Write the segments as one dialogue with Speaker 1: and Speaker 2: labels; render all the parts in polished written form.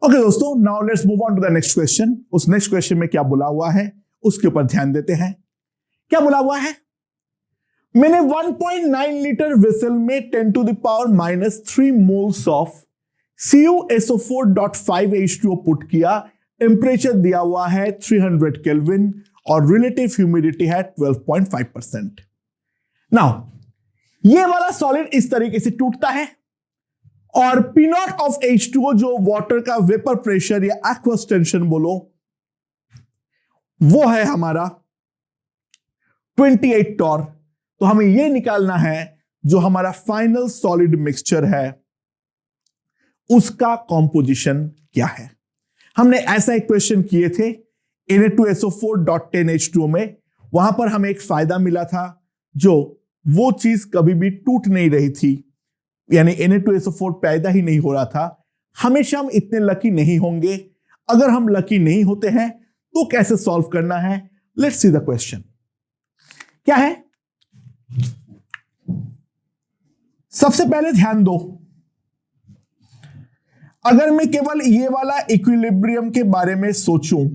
Speaker 1: Okay दोस्तों, now let's move on to the next question. उस next question में क्या बोला हुआ है उसके ऊपर ध्यान देते हैं। क्या बोला हुआ है? मैंने 1.9 लीटर वेसल में 10 to the power -3 moles of CuSO4.5H2O put किया। टेम्परेचर दिया हुआ है 300 केल्विन और रिलेटिव ह्यूमिडिटी है 12.5%। नाउ ये वाला सॉलिड इस तरीके से टूटता है और P नॉट ऑफ H2O जो वाटर का वेपर प्रेशर या एक्वस टेंशन बोलो, वो है हमारा 28 टॉर। तो हमें यह निकालना है जो हमारा फाइनल सॉलिड मिक्सचर है उसका कॉम्पोजिशन क्या है। हमने ऐसा एक क्वेश्चन किए थे Na2SO4.10H2O में। वहां पर हमें एक फायदा मिला था, जो वो चीज कभी भी टूट नहीं रही थी, यानी Na2SO4 पैदा ही नहीं हो रहा था। हमेशा हम इतने लकी नहीं होंगे। अगर हम लकी नहीं होते हैं तो कैसे सॉल्व करना है, लेट्स सी द क्वेश्चन। क्या है? सबसे पहले ध्यान दो, अगर मैं केवल ये वाला इक्विलिब्रियम के बारे में सोचूं,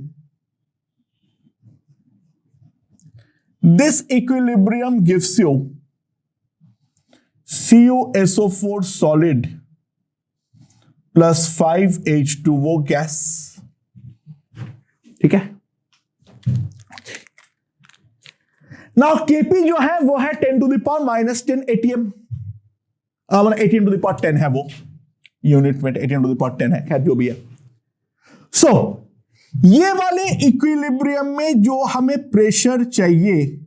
Speaker 1: this equilibrium gives you CuSO4 solid plus 5H2O gas. ठीक है। नाउ Kp जो है वो है 10 to the power -10 ATM, 18 to the power 10 है, वो यूनिट में 18 टू द पावर 10 है, खैर जो भी है। सो ये वाले इक्विलिब्रियम में जो हमें प्रेशर चाहिए,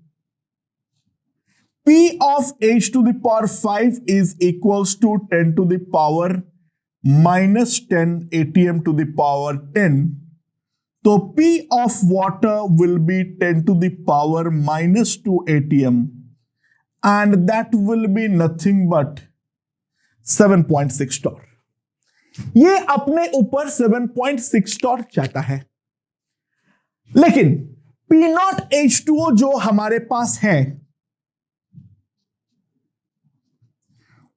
Speaker 1: P of H to the power 5 is equals to 10 to the power -10 ATM to the power 10. So P of water will be 10 to the power -2 ATM, and that will be nothing but 7.6 torr. ये अपने ऊपर 7.6 Tor चाहता है, लेकिन P not H2O जो हमारे पास है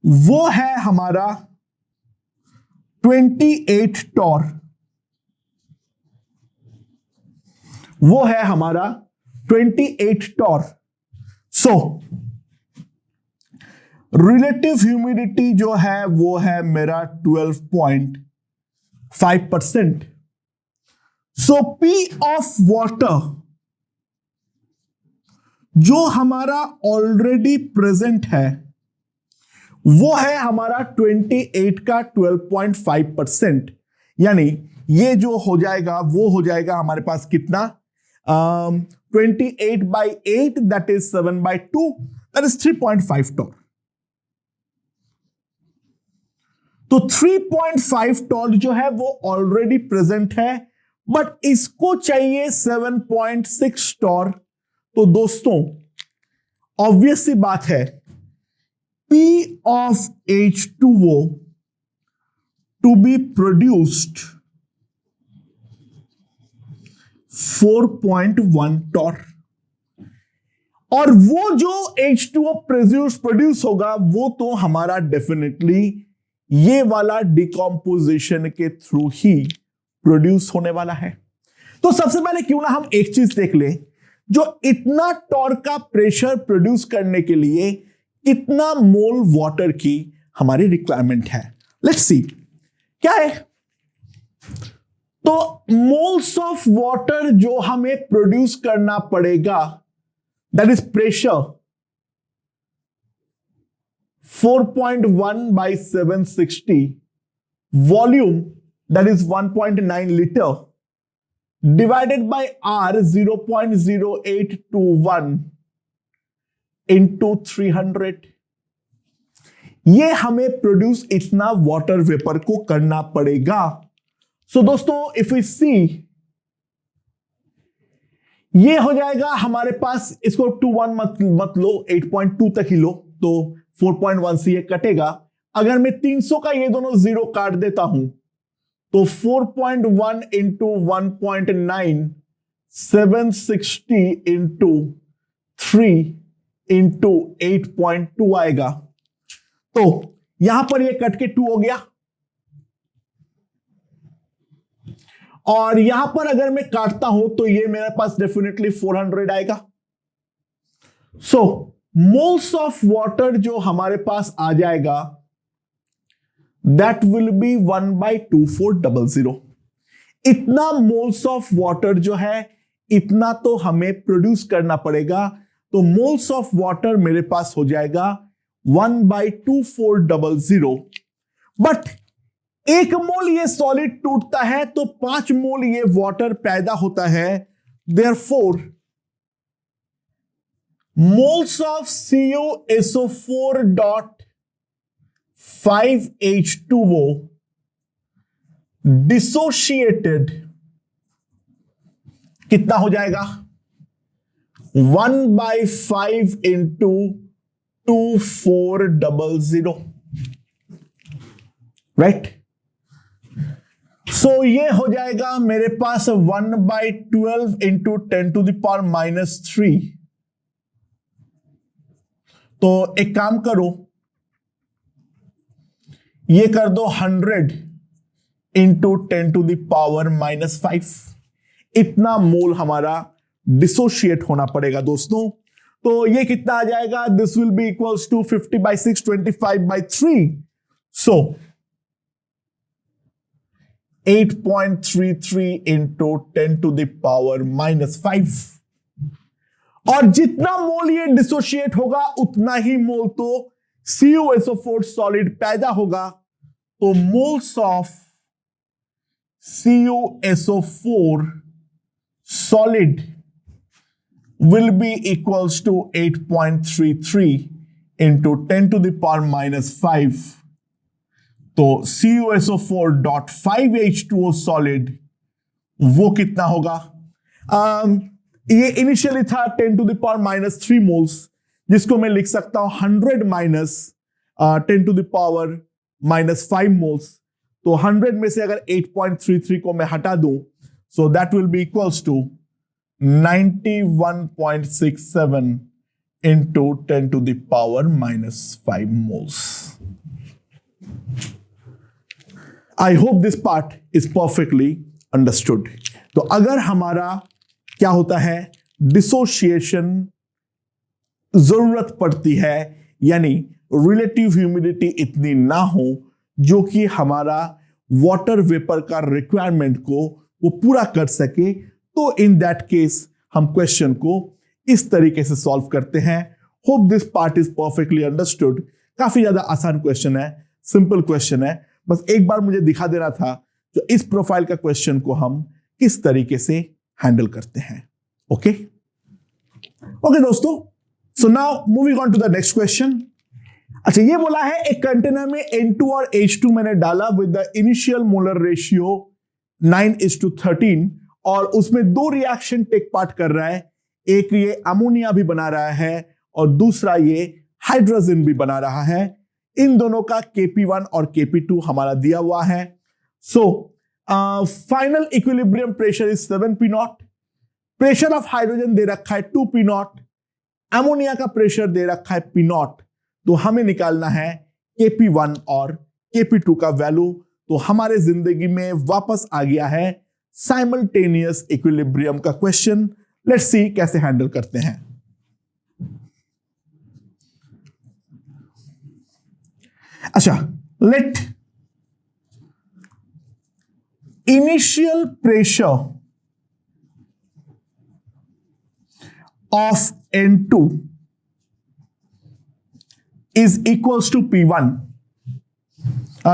Speaker 1: वो है हमारा 28 टॉर। वो है हमारा 28 टॉर। सो रिलेटिव ह्यूमिडिटी जो है वो है मेरा 12.5%। सो P ऑफ वाटर जो हमारा ऑलरेडी प्रेजेंट है वो है हमारा 28 का 12.5%, यानी ये जो हो जाएगा वो हो जाएगा हमारे पास कितना, 28/8 that is 7/2 that is 3.5 torr. तो 3.5 टॉर जो है वो ऑलरेडी प्रेजेंट है, बट इसको चाहिए 7.6 टॉर। तो दोस्तों ऑब्वियस सी बात है, P of H2O to be produced 4.1 Tor, और वो जो H2O प्रोड्यूस होगा वो तो हमारा डेफिनेटली ये वाला डिकॉम्पोजिशन के थ्रू ही प्रोड्यूस होने वाला है। तो सबसे पहले क्यों ना हम एक चीज देख लें, जो इतना टॉर्क का प्रेशर प्रोड्यूस करने के लिए कितना मोल वाटर की हमारी रिक्वायरमेंट है। लेट्स सी क्या है। तो मोल्स ऑफ वाटर जो हमें प्रोड्यूस करना पड़ेगा, that is pressure 4.1/760, volume that is 1.9 litre, divided by R 0.0821 into 300। ये हमें प्रोड्यूस इतना वाटर वेपर को करना पड़ेगा। सो दोस्तों इफ वी सी, ये हो जाएगा हमारे पास, इसको 2 1 मत लो, 8.2 तक ही लो, तो 4.1 से ये कटेगा। अगर मैं 300 का ये दोनों जीरो काट देता हूं तो 4.1 into 1.9 760 into 3 into 8.2 आएगा। तो यहां पर ये कट के 2 हो गया। और यहां पर अगर मैं काटता हूं तो ये मेरे पास डेफिनेटली 400 आएगा। सो मोल्स ऑफ वाटर जो हमारे पास आ जाएगा दैट विल बी 1/2400। इतना मोल्स ऑफ वाटर जो है इतना तो हमें प्रोड्यूस करना पड़ेगा, तो मोल्स ऑफ वाटर मेरे पास हो जाएगा 1/2400। बट 1 मोल ये सॉलिड टूटता है तो 5 मोल ये वाटर पैदा होता है। Therefore moles of CuSO4.5H2O dissociated कितना हो जाएगा? 1/5 इंटू 2400, राइट। सो ये हो जाएगा मेरे पास 1/12 इंटू 10⁻³ तो एक काम करो, ये कर दो 100 इंटू 10⁻⁻5। इतना मोल हमारा डिसोशिएट होना पड़ेगा दोस्तों। तो ये कितना आ जाएगा? This will be equals to 50/6 25/3। So 8.33 into 10⁻⁻5। और जितना मोल ये डिसोशिएट होगा उतना ही मोल तो CuSO4 सॉलिड पैदा होगा। तो moles of CuSO4 solid will be equals to 8.33 into 10⁻⁻5। तो CuSO4.5H2O solid वो कितना होगा? ये इनिशियली था 10⁻³ मोल्स, जिसको मैं लिख सकता हूं 100 माइनस 10⁻⁻5 मोल्स। तो 100 में से अगर 8.33 को मैं हटा दूं, so that will be equals to 91.67 into 10⁻⁻5 moles. I hope this part is perfectly understood. तो अगर हमारा क्या होता है, डिसोशिएशन जरूरत पड़ती है, यानी रिलेटिव ह्यूमिडिटी इतनी ना हो जो कि हमारा वाटर वेपर का रिक्वायरमेंट को वो पूरा कर सके, तो इन दैट केस हम क्वेश्चन को इस तरीके से सॉल्व करते हैं। Hope this part is perfectly understood. काफी ज्यादा आसान क्वेश्चन है, सिंपल क्वेश्चन है। बस एक बार मुझे दिखा देना था जो इस प्रोफाइल का क्वेश्चन को हम किस तरीके से हैंडल करते हैं। ओके ओके दोस्तों, so now moving on to the next question. अच्छा, ये बोला है एक कंटेनर में N2 और H2 मैंने डाला with the initial molar ratio 9:13 और उसमें 2 रिएक्शन टेक पार्ट कर रहा है। एक ये अमोनिया भी बना रहा है और दूसरा ये हाइड्रोजन भी बना रहा है। इन दोनों का Kp1 और Kp2 हमारा दिया हुआ है। So final equilibrium pressure is 7 P0। Pressure of hydrogen दे रखा है 2 P0। अमोनिया का प्रेशर दे रखा है P0। तो हमें निकालना है Kp1 और Kp2 का वैल्यू। तो हमारे जिंदगी में वापस आ गया है साइमल्टेनियस इक्विलिब्रियम का क्वेश्चन। लेट्स सी कैसे हैंडल करते हैं। अच्छा, let initial pressure of N2 is equals to P1।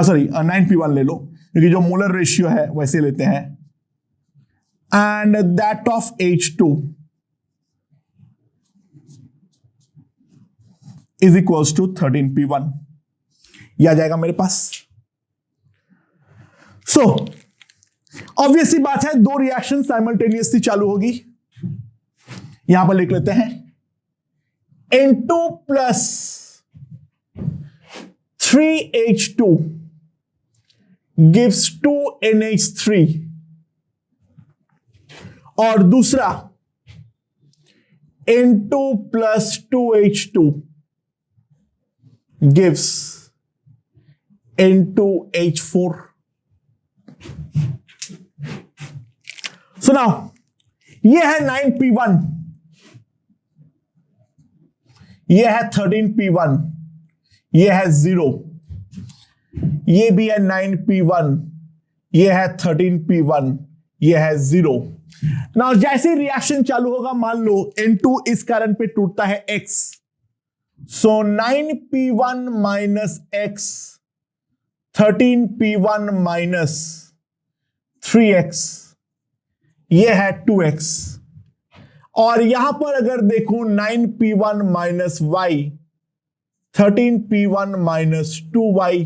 Speaker 1: Sorry 9P1 ले लो, क्योंकि जो मोलर रेशियो है वैसे लेते हैं। And that of H2 is equals to 13P1। यह आ जाएगा मेरे पास। सो ऑब्वियसली बात है, 2 रिएक्शन साइमल्टेनियसली चालू होगी। यहां पर लिख लेते हैं N2 plus 3H2 gives 2NH3 और दूसरा N2 plus 2H2 gives N2H4। सुनाओ, ये है 9p1, ये है 13p1, ये है 0, ये भी है 9p1, ये है 13p1, ये है 0। ना जैसे रिएक्शन चालू होगा, मान लो N2 इस कारण पे टूटता है X, सो 9p1 minus X, 13p1 minus 3X, ये है 2X। और यहां पर अगर देखूं 9p1 minus Y, 13p1 minus 2Y,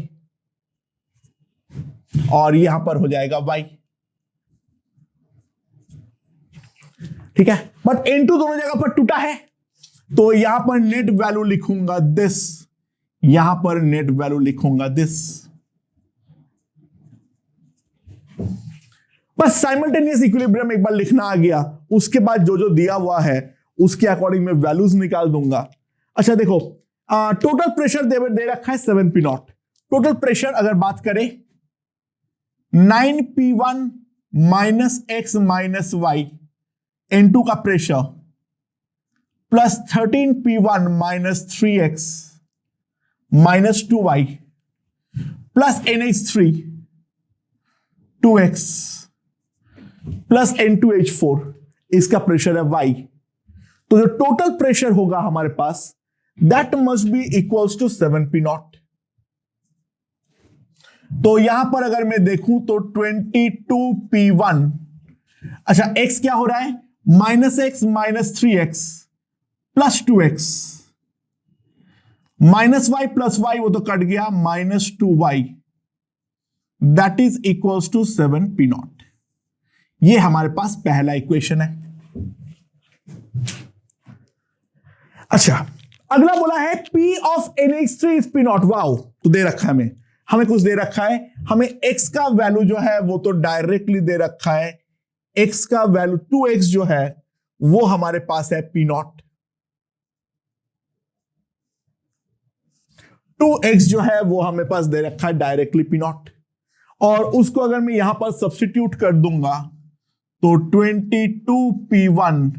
Speaker 1: और यहां पर हो जाएगा Y। ठीक है, बट N2 दोनों जगह पर टूटा है, तो यहां पर नेट वैल्यू लिखूंगा दिस, यहां पर नेट वैल्यू लिखूंगा दिस। बस साइमल्टेनियस इक्विलिब्रियम एक बार लिखना आ गया, उसके बाद जो जो दिया हुआ है उसके अकॉर्डिंग में वैल्यूज निकाल दूंगा। अच्छा देखो, टोटल प्रेशर दे रखा है 7p0। टोटल प्रेशर अगर बात करें 9p1 minus X minus Y, N2 का pressure, plus 13p1 minus 3X minus 2Y, plus NH3 2X, plus N2H4, इसका प्रेशर है Y। तो जो टोटल प्रेशर होगा हमारे पास, that must be equals to 7p0। तो यहां पर अगर मैं देखूं तो 22p1, अच्छा X क्या हो रहा है, minus X minus 3X plus 2X, minus Y plus Y वो तो कट गया, minus 2Y, that is equals to 7p0। ये हमारे पास पहला इक्वेशन है। अच्छा, अगला बोला है P of NH3 is P0। Wow, तो दे रखा है हमें कुछ दे रखा है, हमें X का वैल्यू जो है वो तो डायरेक्टली दे रखा है। X का वैल्यू 2X जो है वो हमारे पास है P0। 2X जो है वो हमें पास दे रखा है डायरेक्टली P0, और उसको अगर मैं यहां पर सब्स्टिट्यूट कर दूंगा तो 22p1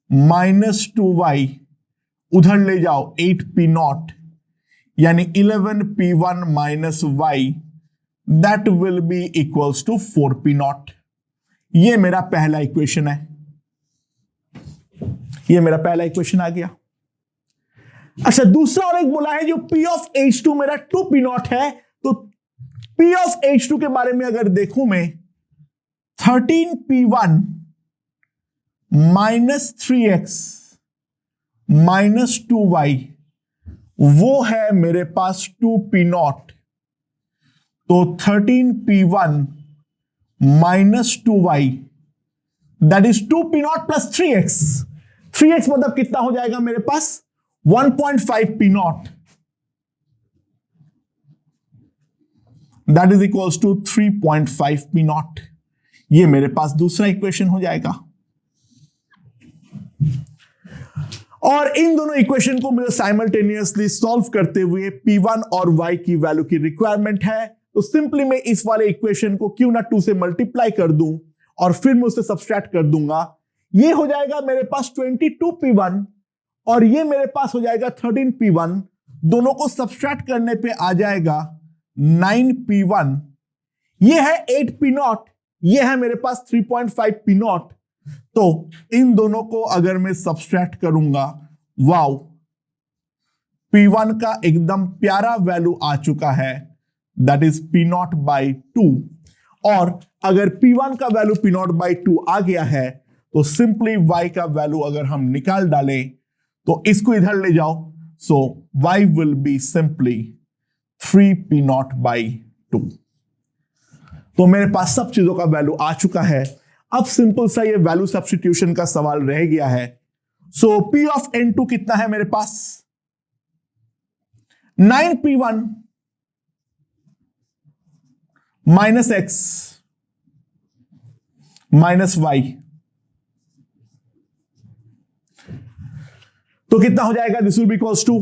Speaker 1: माइनस 2Y, उधर ले जाओ 8p0, यानी 11p1 minus Y, that will be equals to 4p0। ये मेरा पहला इक्वेशन है, ये मेरा पहला इक्वेशन आ गया। अच्छा, दूसरा और एक बोला है जो P ऑफ H2 मेरा 2p0 है, तो P ऑफ H2 के बारे में अगर देखूं मैं, 13p1 minus 3X minus 2Y, वो है मेरे पास 2p0। तो 13p1 minus 2Y, that is 2p0 plus 3X। 3X मतलब कितना हो जाएगा मेरे पास, 1.5p0, that is equals to 3.5p0। ये मेरे पास दूसरा इक्वेशन हो जाएगा। और इन दोनों इक्वेशन को मुझे साइमल्टेनियसली सॉल्व करते हुए P1 और Y की वैल्यू की रिक्वायरमेंट है, तो सिंपली मैं इस वाले इक्वेशन को क्यों ना 2 से मल्टीप्लाई कर दूं और फिर मैं उसे सब्सट्रैक्ट कर दूंगा। ये हो जाएगा मेरे पास 22p1 और ये मेरे पास हो जाएगा 13p1, दोनों को सब्सट्रैक्ट करने पे आ जाएगा 9p1, ये है 8p0, ये है मेरे पास 3.5p0। तो इन दोनों को अगर मैं सब्सट्रैक्ट करूंगा, वाओ, P1 का एकदम प्यारा वैल्यू आ चुका है, दैट इज P0 बाई 2। और अगर P1 का वैल्यू P0 बाई 2 आ गया है, तो सिंपली Y का वैल्यू अगर हम निकाल डालें तो इसको इधर ले जाओ, सो Y will be simply 3p0 by 2। तो मेरे पास सब चीजों का वैल्यू आ चुका है। अब सिंपल सा ये वैल्यू सब्स्टिट्यूशन का सवाल रह गया है। सो P ऑफ N2 कितना है मेरे पास, 9p1 minus X minus Y, तो कितना हो जाएगा, this will be equals to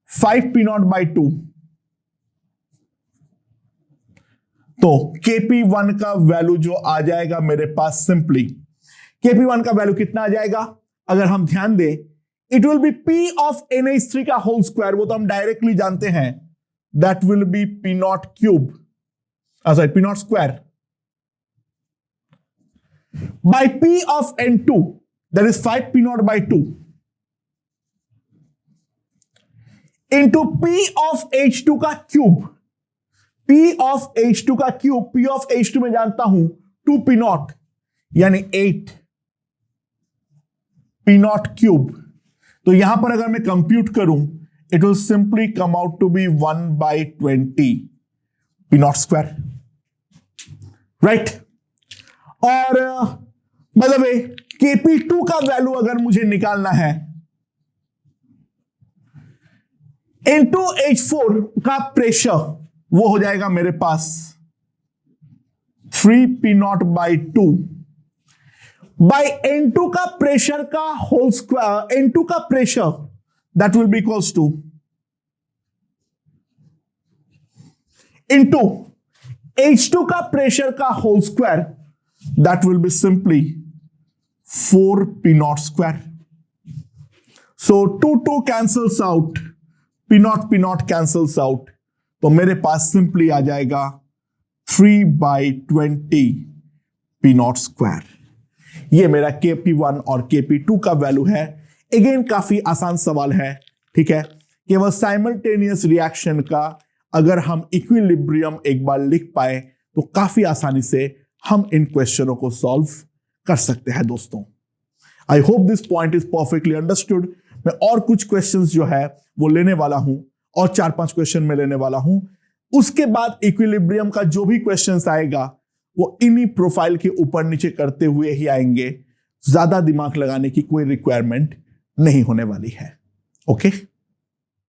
Speaker 1: 5p0 by 2। तो Kp1 का वैल्यू जो आ जाएगा मेरे पास सिंपली, Kp1 का वैल्यू कितना आ जाएगा अगर हम ध्यान दें, it will be P of NH3 का होल स्क्वायर, वो तो हम डायरेक्टली जानते हैं, that will B P0 cube, sorry P0 square by P of N2, that is 5 P0 by 2 into P of H2 का क्यूब, P of H2 का cube, P of H2 में जानता हूं 2 P0 यानी 8 P0 क्यूब। तो यहां पर अगर मैं कंप्यूट करूं, it will simply come out to be 1/20 P0 square, right. और बाय द वे Kp2 का वैल्यू अगर मुझे निकालना है, इनटू H4 का प्रेशर वो हो जाएगा मेरे पास 3 P0 by 2 बाय N2 का प्रेशर का होल स्क्वायर, N2 का pressure that will be equals to into H2 का प्रेशर का whole square, that will be simply 4 P0 square. So 2 cancels out, P0 cancels out, तो मेरे पास simply आ जाएगा 3/20 P0 square. ये मेरा Kp1 और Kp2 का वैल्यू है। अगेन काफी आसान सवाल है, ठीक है। केवल साइमल्टेनियस रिएक्शन का अगर हम इक्विलिब्रियम एक बार लिख पाए तो काफी आसानी से हम इन क्वेश्चनों को सॉल्व कर सकते हैं दोस्तों। I hope this point is perfectly understood. मैं और कुछ क्वेश्चंस जो है वो लेने वाला हूं, और 4-5 क्वेश्चन में लेने वाला हूं। उसके बाद इक्विलिब्रियम का जो भी क्वेश्चंस आएगा वो इन्हीं प्रोफाइल के ऊपर नीचे करते हुए ही आएंगे। ज्यादा दिमाग लगाने की कोई रिक्वायरमेंट नहीं होने वाली है। ओके।